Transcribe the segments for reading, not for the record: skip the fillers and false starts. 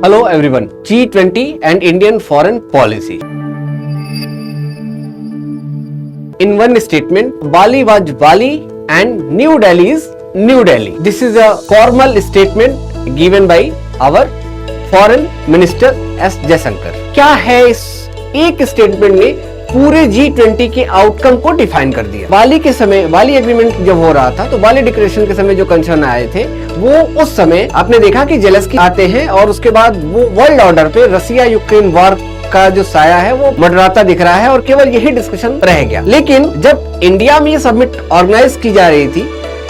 Hello everyone. G20 and Indian foreign policy. In one statement, Bali was Bali and New Delhi is New Delhi. This is a formal statement given by our foreign minister S. Jaishankar. क्या है इस एक statement में पूरे G20 के outcome को define कर दिया। बाली के समय, बाली एग्रीमेंट जब हो रहा था तो बाली डिक्लेरेशन के समय जो कंसर्न आए थे वो उस समय आपने देखा कि जेलेंस्की आते हैं और उसके बाद वो वर्ल्ड ऑर्डर पे रसिया यूक्रेन वॉर का जो साया है वो मंडराता दिख रहा है और केवल यही डिस्कशन रह गया। लेकिन जब इंडिया में ये समिट ऑर्गेनाइज की जा रही थी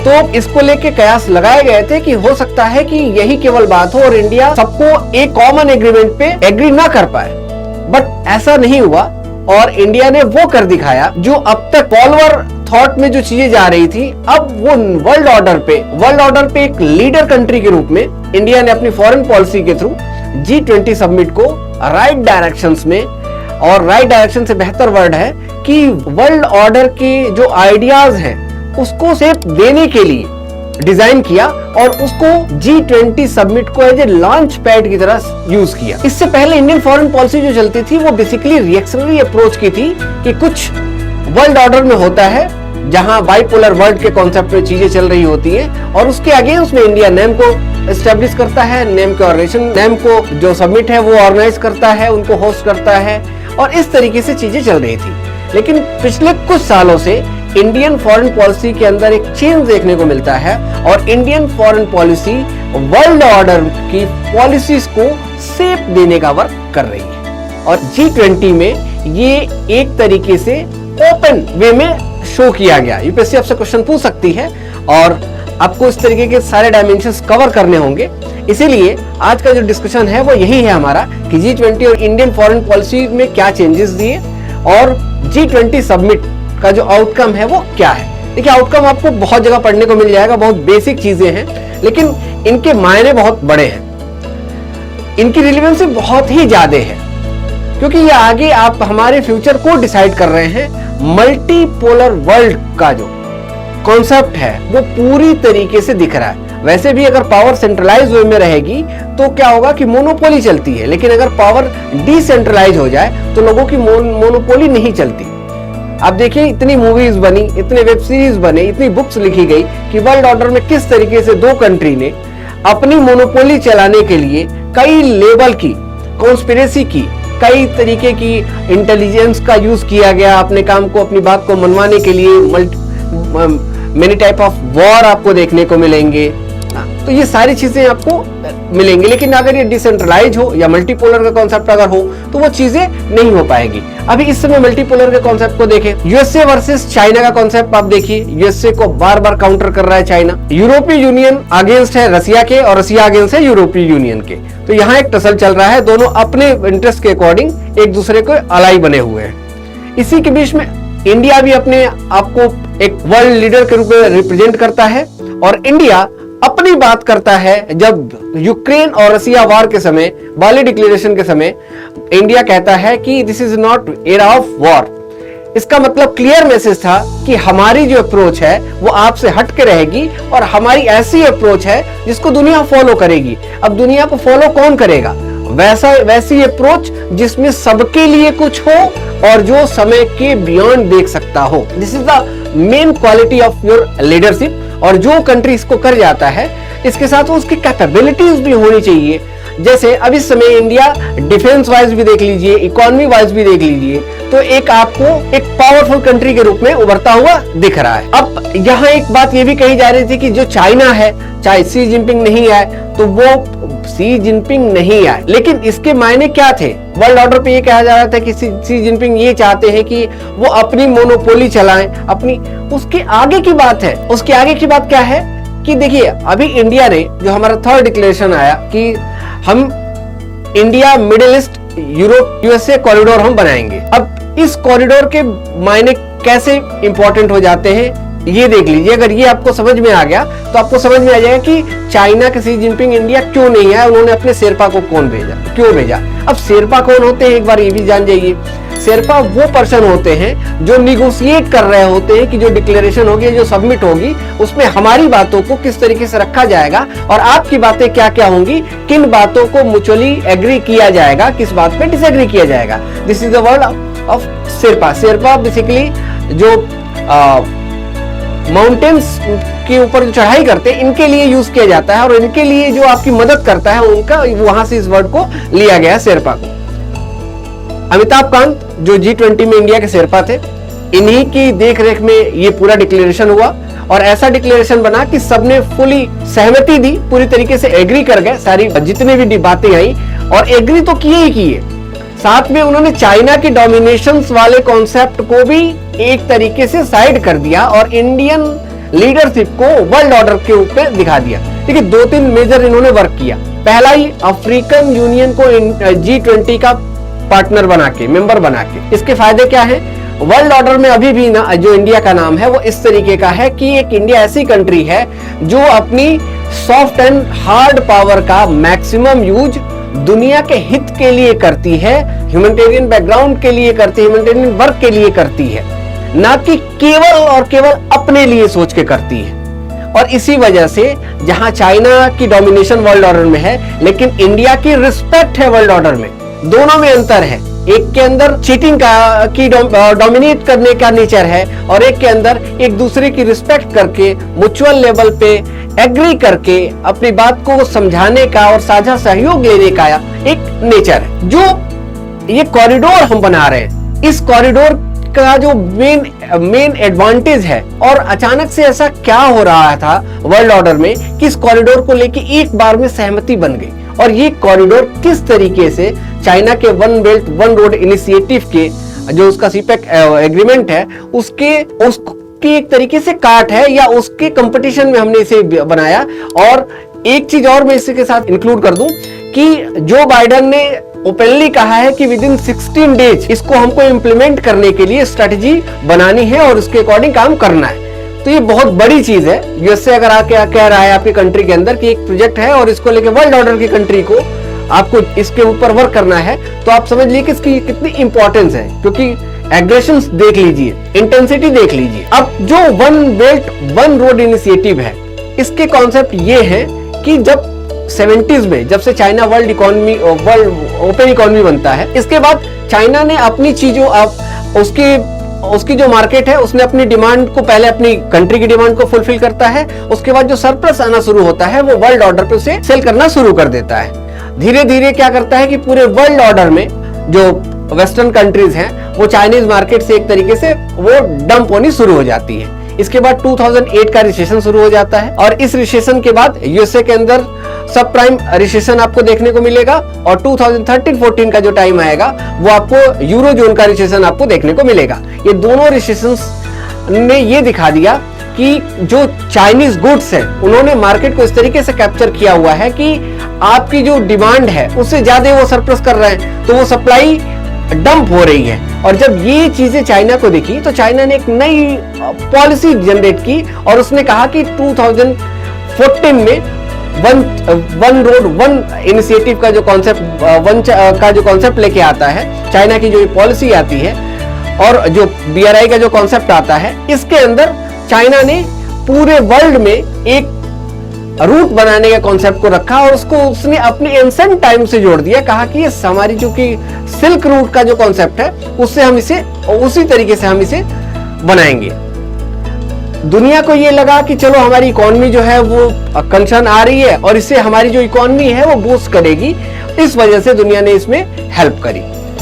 तो इसको लेके कयास लगाए गए थे कि हो सकता है कि यही केवल बात हो और इंडिया सबको एक कॉमन एग्रीमेंट पे एग्री ना कर पाए, बट ऐसा नहीं हुआ और इंडिया ने वो कर दिखाया जो अब तक फॉलोअर थॉट में जो चीजें जा रही थी, अब वो वर्ल्ड ऑर्डर पे एक लीडर कंट्री के रूप में इंडिया ने अपनी फॉरेन पॉलिसी के थ्रू G20 समिट को राइट डायरेक्शंस में, और राइट डायरेक्शन से बेहतर वर्ड है कि वर्ल्ड ऑर्डर के जो आइडियाज हैं उसको शेप देने के लिए डिजाइन किया और उसको G20 समिट को एज ए लॉन्च पैड की तरह यूज किया। इससे पहले इंडियन फॉरेन पॉलिसी जो चलती थी वो बेसिकली रिएक्शनरी अप्रोच की थी कि कुछ वर्ल्ड ऑर्डर में होता है जहां बाइपोलर वर्ल्ड के कॉन्सेप्ट में चीजें चल रही होती हैं और उसके अगेंस्ट में इंडिया नेम को एस्टेब्लिश करता है, नेम के ऑर्गेनाइजेशन, नेम को जो समिट है वो ऑर्गेनाइज करता है, उनको होस्ट करता है और इस तरीके से चीजें चल रही थी। लेकिन पिछले कुछ सालों से इंडियन फॉरेन पॉलिसी के अंदर एक चेंज देखने को मिलता है और Indian foreign policy world order की पॉलिसीज को शेप देने का वर्क कर रही है और G20 में ये एक तरीके से ओपन वे में शो किया गया। यूपीएससी आपसे क्वेश्चन पूछ सकती है और आपको इस तरीके के सारे डायमेंशंस कवर करने होंगे, इसीलिए आज का जो डिस्कशन है वो यही है हमारा कि G20 और इंडियन फॉरेन पॉलिसी में क्या चेंजेस दिए और G20 समिट का जो आउटकम है वो क्या है। देखिए, आउटकम आपको बहुत जगह पढ़ने को मिल जाएगा, बहुत बेसिक चीजें हैं लेकिन इनके मायने बहुत बड़े हैं, इनकी रिलेवेंस बहुत ही ज्यादा है क्योंकि ये आगे आप हमारे फ्यूचर को डिसाइड कर रहे हैं। मल्टीपोलर वर्ल्ड का जो कॉन्सेप्ट है वो पूरी तरीके से दिख रहा है। वैसे भी अगर पावर सेंट्रलाइज वे में रहेगी तो क्या होगा कि मोनोपोली चलती है, लेकिन अगर पावर डिसेंट्रलाइज हो जाए तो लोगों की मोनोपोली नहीं चलती। आप देखिए, इतनी मूवीज बनी, इतने वेब सीरीज बने, इतनी बुक्स लिखी गई कि वर्ल्ड ऑर्डर में किस तरीके से दो कंट्री ने अपनी मोनोपोली चलाने के लिए कई लेवल की कॉन्स्पिरेसी की, कई तरीके की इंटेलिजेंस का यूज किया गया अपने काम को, अपनी बात को मनवाने के लिए। मेनी टाइप ऑफ वॉर आपको देखने को मिलेंगे, तो ये सारी चीजें आपको मिलेंगी। लेकिन अगर ये डिसेंट्रलाइज हो या मल्टीपोलर का कॉन्सेप्ट अगर हो तो वो चीजें नहीं हो पाएगी। अभी इस समय मल्टीपोलर के कॉन्सेप्ट को देखें, यूएसए वर्सेस चाइना का कॉन्सेप्ट आप देखिए, यूएसए को बार बार काउंटर कर रहा है चाइना, यूरोपीय यूनियन अगेंस्ट है रसिया के और रसिया अगेंस्ट है यूरोपीय यूनियन के। तो यहाँ एक टसल चल रहा है, दोनों अपने इंटरेस्ट के अकॉर्डिंग एक दूसरे को अलाई बने हुए हैं। इसी के बीच में इंडिया भी अपने आपको एक वर्ल्ड लीडर के रूप में रिप्रेजेंट करता है और इंडिया अपनी बात करता है। जब यूक्रेन और रसिया वॉर के समय, बाली डिक्लेरेशन के समय, इंडिया कहता है कि this is not era of war. इसका मतलब क्लियर मैसेज था कि हमारी जो अप्रोच है वो आपसे हट के रहेगी और हमारी ऐसी अप्रोच है जिसको दुनिया फॉलो करेगी। अब दुनिया को फॉलो कौन करेगा? वैसी अप्रोच जिसमें सबके लिए कुछ हो और जो समय के बियॉन्ड देख सकता हो। This is the main quality of your leadership. और जो कंट्री इसको कर जाता है, इसके साथ उसकी कैपेबिलिटीज भी होनी चाहिए। जैसे अब इस समय इंडिया डिफेंस वाइज भी देख लीजिए, इकोनॉमी वाइज भी देख लीजिए, तो एक आपको एक पावरफुल कंट्री के रूप में उभरता हुआ दिख रहा है। अब यहाँ एक बात ये भी कही जा रही थी कि जो चाइना है, चाहे शी जिनपिंग नहीं आए तो वो शी जिनपिंग नहीं आए, लेकिन इसके मायने क्या थे? वर्ल्ड ऑर्डर पे ये कहा जा रहा था कि शी जिनपिंग ये चाहते हैं कि वो अपनी मोनोपोली चलाएं, अपनी। उसके आगे की बात है, उसके आगे की बात क्या है कि देखिए, अभी इंडिया ने जो हमारा थर्ड डिक्लेरेशन आया कि हम India middle east Europe USA corridor हम बनाएंगे। अब इस कॉरिडोर के मायने कैसे इंपॉर्टेंट हो जाते हैं ये देख लीजिए। अगर ये आपको समझ में आ गया तो आपको समझ में आ जाएगा कि चाइना के शी जिनपिंग इंडिया क्यों नहीं आया, उन्होंने अपने शेरपा को कौन भेजा, क्यों भेजा। अब शेरपा कौन होते हैं एक बार ये भी जान जाइए। शेरपा वो पर्सन होते हैं जो निगोशिएट कर रहे होते हैं कि जो डिक्लेरेशन होगी, जो सबमिट होगी, उसमें हमारी बातों को किस तरीके से रखा जाएगा और आपकी बातें क्या क्या होंगी, किन बातों को म्यूचुअली एग्री किया जाएगा, किस बात पे डिसएग्री किया जाएगा। This is the word of Sherpa. Sherpa basically जो माउंटेन्स के ऊपर जो चढ़ाई करते हैं, इनके लिए यूज किया जाता है और इनके लिए जो आपकी मदद करता है, उनका वहां से इस वर्ड को लिया गया है, शेरपा को। अमिताभ कांत जो G20 में इंडिया के शेरपा थे, इन्हीं की देखरेख में ये पूरा डिक्लेरेशन हुआ और ऐसा डिक्लेरेशन बना कि सबने फुली सहमति दी, पूरी तरीके से एग्री कर गए, सारी जितने भी बातें आई और एग्री तो किए ही किए। साथ में उन्होंने चाइना की डोमिनेशन वाले कॉन्सेप्ट को भी एक तरीके से साइड कर दिया और इंडियन लीडरशिप को वर्ल्ड ऑर्डर के ऊपर दिखा दिया। देखिए 2-3 मेजर इन्होंने वर्क किया। पहला ही अफ्रीकन यूनियन को G20 का पार्टनर बना के, मेंबर बना के। इसके फायदे क्या है? वर्ल्ड ऑर्डर में अभी भी ना जो इंडिया का नाम है वो इस तरीके का है कि एक इंडिया ऐसी कंट्री है जो अपनी सॉफ्ट एंड हार्ड पावर का मैक्सिमम यूज दुनिया के हित के लिए करती है, ह्यूमैनिटेरियन बैकग्राउंड के लिए करती है, ह्यूमैनिटेरियन वर्क के लिए करती है, ना कि केवल और केवल अपने लिए सोच के करती है। और इसी वजह से जहां चाइना की डोमिनेशन वर्ल्ड ऑर्डर में है, लेकिन इंडिया की रिस्पेक्ट है वर्ल्ड ऑर्डर में। दोनों में अंतर है, एक के अंदर चीटिंग की डोमिनेट करने का नेचर है और एक के अंदर एक दूसरे की रिस्पेक्ट करके म्यूचुअल लेवल पे एग्री करके अपनी बात को समझाने का और साझा सहयोग लेने का एक नेचर है। जो ये कॉरिडोर हम बना रहे हैं, इस कॉरिडोर का जो मेन एडवांटेज है, और अचानक से ऐसा क्या हो रहा था वर्ल्ड ऑर्डर में कि इस कॉरिडोर को लेके एक बार में सहमति बन गई। और ये कॉरिडोर किस तरीके से चाइना के one belt one road initiative के जो उसका सीपेक एग्रीमेंट है उसकी एक तरीके से काट है, या उसके कंपटीशन में हमने इसे बनाया। और एक चीज और मैं इसके साथ इंक्लूड कर दूं कि जो बाइडेन ने ओपनली कहा है कि विद इन 16 डेज इसको हमको इंप्लीमेंट करने के लिए स्ट्रेटजी बनानी है और उसके अकॉर्डिंग काम करना है। तो ये बहुत बड़ी चीज है। यूएसए अगर आके कह रहा है आपकी कंट्री के अंदर कि एक प्रोजेक्ट है और इसको लेके वर्ल्ड ऑर्डर की कंट्री को आपको इसके ऊपर वर्क करना है, तो आप समझ लीजिए कि इसकी कितनी इंपॉर्टेंस है, क्योंकि एग्रेशंस देख लीजिए, इंटेंसिटी देख लीजिए। अब जो one belt one road initiative है, इसके कॉन्सेप्ट ये है कि जब 70s में जब से चाइना वर्ल्ड ओपन इकोनॉमी बनता है, इसके बाद चाइना ने अपनी चीजों उसकी जो मार्केट है उसने अपनी डिमांड को, पहले अपनी कंट्री की डिमांड को फुलफिल करता है, उसके बाद जो सरप्लस आना शुरू होता है वो वर्ल्ड ऑर्डर पे उसे सेल करना शुरू कर देता है। धीरे धीरे क्या करता है कि पूरे वर्ल्ड ऑर्डर में जो वेस्टर्न कंट्रीज हैं वो चाइनीज मार्केट से एक तरीके से वो डंप होनी शुरू हो जाती है। इसके बाद 2008 का रिसेशन शुरू हो जाता है और इस रिसेशन के बाद यूएसए के अंदर सब प्राइम रिसेशन आपको देखने को मिलेगा और 2013-14 का जो टाइम आएगा वो आपको यूरो जोन का रिसेशन आपको देखने को मिलेगा। ये दोनों रिसेशंस ने ये दिखा दिया कि जो चाइनीज गुड्स है उन्होंने मार्केट को इस तरीके से कैप्चर किया हुआ है कि आपकी जो डिमांड है उससे ज्यादा वो सरप्लस कर रहे हैं, तो वो सप्लाई डंप हो रही है। और जब ये चीजें चाइना को दिखी तो चाइना ने एक नई पॉलिसी जनरेट की और उसने कहा कि 2014 में वन रोड वन इनिशिएटिव का जो कॉन्सेप्ट लेके आता है, चाइना की जो पॉलिसी आती है और जो BRI का जो कॉन्सेप्ट आता है, इसके अंदर चाइना ने पूरे वर्ल्ड में एक रूट बनाने के कॉन्सेप्ट को रखा और उसको उसने अपने एंशिएंट टाइम से जोड़ दिया। कहा कि ये हमारी जो कि सिल्क रूट का जो कॉन्सेप्ट है उससे हम इसे उसी तरीके से हम इसे बनाएंगे। दुनिया को ये लगा कि चलो हमारी इकोनॉमी जो है वो कंसर्न आ रही है और इससे हमारी जो इकोनॉमी है वो बूस्ट करेगी, इस वजह से दुनिया ने इसमें हेल्प करी।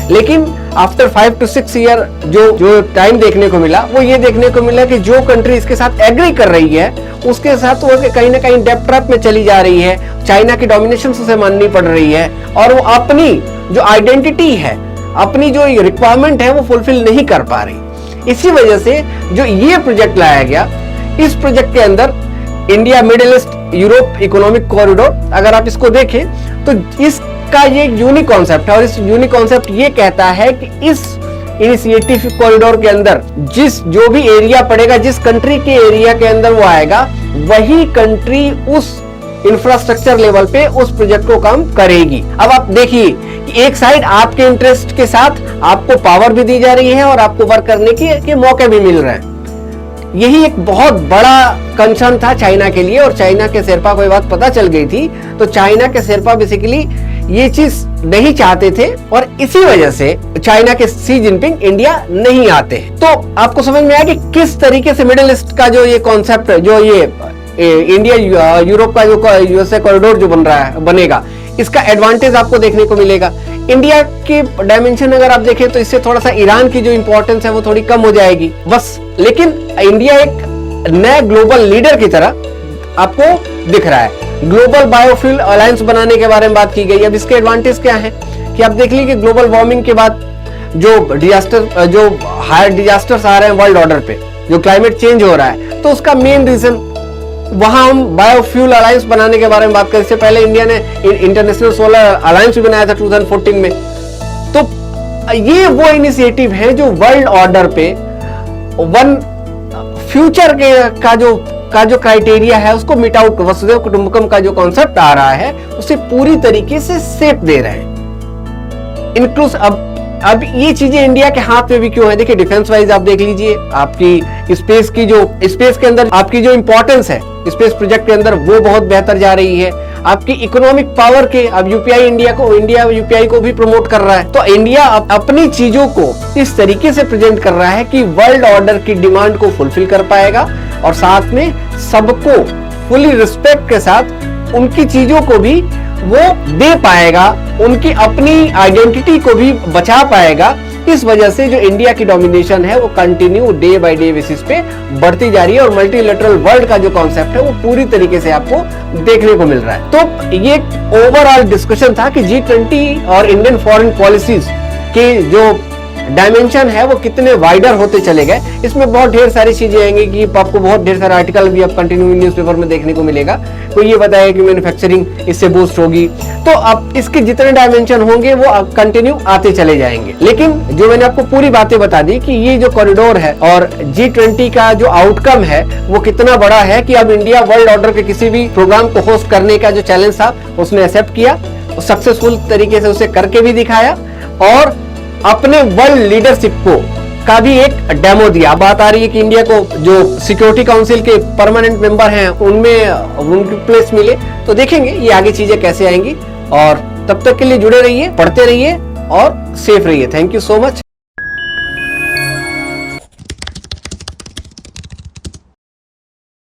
लेकिन आफ्टर 5 to 6 ईयर जो टाइम देखने को मिला वो ये देखने को मिला कि जो कंट्री इसके साथ एग्री कर रही है उसके साथ वो कहीं ना कहीं डेब्ट ट्रैप में चली जा रही है, चाइना की डोमिनेशन उसे माननी पड़ रही है और वो अपनी जो आइडेंटिटी है, अपनी जो रिक्वायरमेंट है वो फुलफिल नहीं कर पा रही। इसी वजह से जो ये प्रोजेक्ट लाया गया, इस प्रोजेक्ट के अंदर India middle east Europe economic corridor, अगर आप इसको देखें तो इसका ये यूनिक कॉन्सेप्ट है और इस यूनिक कॉन्सेप्ट ये कहता है कि इस इनिशिएटिव कॉरिडोर के अंदर जो भी एरिया पड़ेगा, जिस कंट्री के एरिया के अंदर वो आएगा, वही कंट्री उस इंफ्रास्ट्रक्चर लेवल पे उस प्रोजेक्ट को काम करेगी। अब आप देखिए कि एक साइड आपके इंटरेस्ट के साथ आपको पावर भी दी जा रही है और आपको वर्क करने के मौके भी मिल रहे हैं। यही एक बहुत बड़ा कंसर्न था चाइना के लिए, और चाइना के शेरपा को ये बात पता चल गई थी। तो चाइना के शेरपा बेसिकली ये चीज नहीं चाहते थे, और इसी वजह से चाइना के शी जिनपिंग इंडिया नहीं आते हैं। तो आपको समझ में आया कि किस तरीके से मिडिल ईस्ट का जो ये कॉन्सेप्ट, जो ये इंडिया यूरोप का जो यूएसए कॉरिडोर जो बनेगा, इसका एडवांटेज आपको देखने को मिलेगा। इंडिया के डायमेंशन अगर आप देखें तो इससे थोड़ा सा ईरान की जो इंपॉर्टेंस है वो थोड़ी कम हो जाएगी बस। लेकिन इंडिया एक नए ग्लोबल लीडर की तरह आपको दिख रहा है। ग्लोबल बायोफ्यूल अलायंस बनाने के बारे में बात की गई। अब इसके एडवांटेज क्या है कि आप देख लीजिए कि ग्लोबल वार्मिंग के बाद जो हायर डिजास्टर्स आ रहे हैं वर्ल्ड ऑर्डर पे, जो क्लाइमेट चेंज हो रहा है, तो उसका मेन रीजन वहां हम बायोफ्यूल अलायंस बनाने के बारे में बात करें। इससे पहले इंडिया ने इंटरनेशनल सोलर अलायंस भी बनाया था 2014 में। तो ये वो इनिशिएटिव है जो वर्ल्ड ऑर्डर पे वन फ्यूचर का जो क्राइटेरिया है उसको मीट आउट, वसुधैव कुटुंबकम का जो कॉन्सेप्ट आ रहा है उसे पूरी तरीके से शेप दे रहे हैं। इंक्लूसिव अब ये चीजें इंडिया के हाथ में भी क्यों है? देखिए डिफेंस वाइज आप देख लीजिए, आपकी स्पेस के अंदर आपकी जो इंपॉर्टेंस है स्पेस प्रोजेक्ट के अंदर वो बहुत बेहतर जा रही है। आपकी इकोनॉमिक पावर के, अब यूपीआई इंडिया यूपीआई को भी प्रमोट कर रहा है। तो इंडिया अपनी चीजों को इस तरीके से प्रेजेंट कर रहा है कि वर्ल्ड ऑर्डर की डिमांड को फुलफिल कर पाएगा, और साथ में सबको फुली रिस्पेक्ट के साथ उनकी चीजों को भी वो दे पाएगा, उनकी अपनी आइडेंटिटी को भी बचा पाएगा। इस वजह से जो इंडिया की डोमिनेशन है वो continue day by day basis पे बढ़ती जा रही है, और मल्टीलेटरल वर्ल्ड का जो कॉन्सेप्ट है वो पूरी तरीके से आपको देखने को मिल रहा है। तो ये ओवरऑल डिस्कशन था कि G20 और इंडियन फॉरेन पॉलिसीज के जो डायमेंशन है वो कितने वाइडर होते चले गए। इसमें बहुत ढेर सारी चीजें आएंगी कि आपको बहुत ढेर सारे आर्टिकल भी आप कंटिन्यू न्यूज़पेपर में देखने को मिलेगा। कोई ये बताएगा कि मैन्युफैक्चरिंग इससे बूस्ट होगी, तो अब इसके जितने डायमेंशन होंगे वो कंटिन्यू आते चले जाएंगे। लेकिन जो मैंने आपको पूरी बातें बता दी कि ये जो कॉरिडोर है और G20 का जो आउटकम है वो कितना बड़ा है कि अब इंडिया वर्ल्ड ऑर्डर के किसी भी प्रोग्राम को होस्ट करने का जो चैलेंज था उसने एक्सेप्ट किया, सक्सेसफुल तरीके से उसे करके भी दिखाया, और अपने वर्ल्ड लीडरशिप को का भी एक डेमो दिया। बात आ रही है कि इंडिया को जो सिक्योरिटी काउंसिल के परमानेंट मेंबर हैं उनमें उनकी प्लेस मिले। तो देखेंगे ये आगे चीजें कैसे आएंगी, और तब तक के लिए जुड़े रहिए, पढ़ते रहिए और सेफ रहिए। Thank you so much.